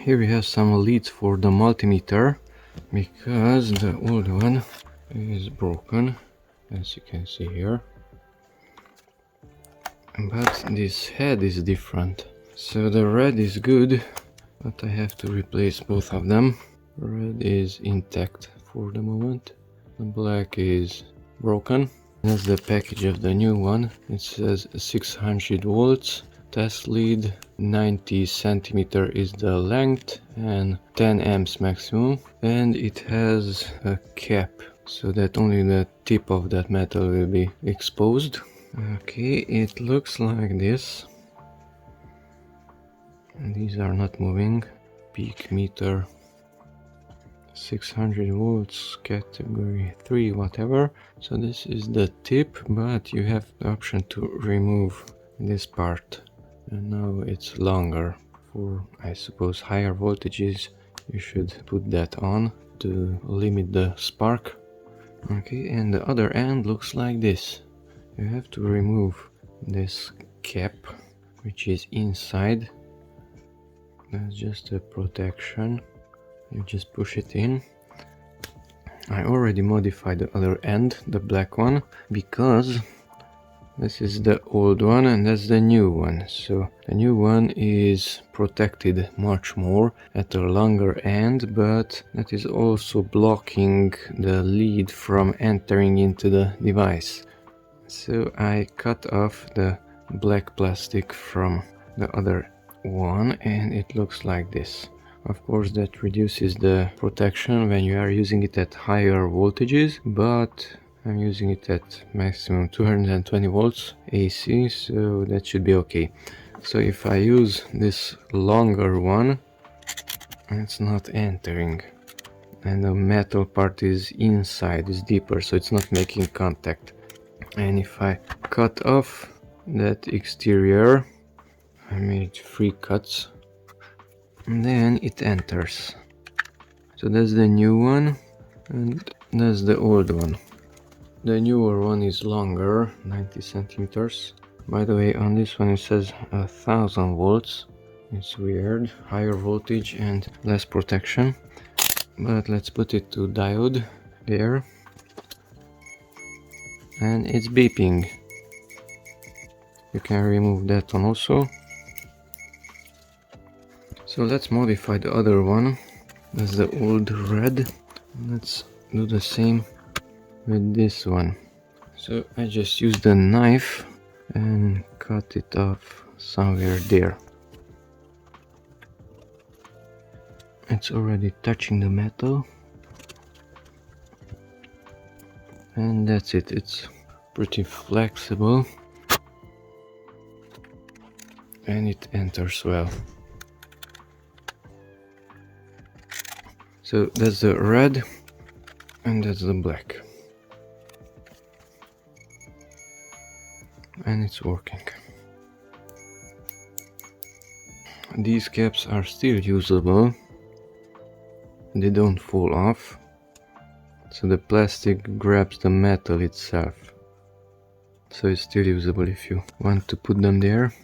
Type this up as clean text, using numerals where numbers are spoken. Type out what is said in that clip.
Here we have some leads for the multimeter, because the old one is broken, as you can see here. But this head is different. So the red is good, but I have to replace both of them. Red is intact for the moment. The black is broken. That's the package of the new one. It says 600 volts. Test lead, 90 centimeter is the length and 10 amps maximum. And it has a cap, so that only the tip of that metal will be exposed. Okay, it looks like this. And these are not moving. Peak meter, 600 volts, category 3, whatever. So this is the tip, but you have the option to remove this part. And now it's longer. For, I suppose, higher voltages, you should put that on to limit the spark. Okay, and the other end looks like this. You have to remove this cap, which is inside. That's just a protection. You just push it in. I already modified the other end, the black one, because this is the old one and that's the new one. So the new one is protected much more at a longer end, but that is also blocking the lead from entering into the device. So I cut off the black plastic from the other one and it looks like this. Of course, that reduces the protection when you are using it at higher voltages, but I'm using it at maximum 220 volts AC, so that should be okay. So if I use this longer one, it's not entering. And the metal part is inside, is deeper, so it's not making contact. And if I cut off that exterior, I made 3 cuts, and then it enters. So that's the new one and that's the old one. The newer one is longer, 90 centimeters. By the way, on this one it says 1000 volts. It's weird, higher voltage and less protection. But let's put it to diode there. And it's beeping. You can remove that one also. So let's modify the other one. That's the old red. Let's do the same with this one. So I just used a knife and cut it off somewhere there. It's already touching the metal. And that's it. It's pretty flexible. And it enters well. So that's the red and that's the black. And it's working. These caps are still usable. They don't fall off. So the plastic grabs the metal itself. So it's still usable if you want to put them there.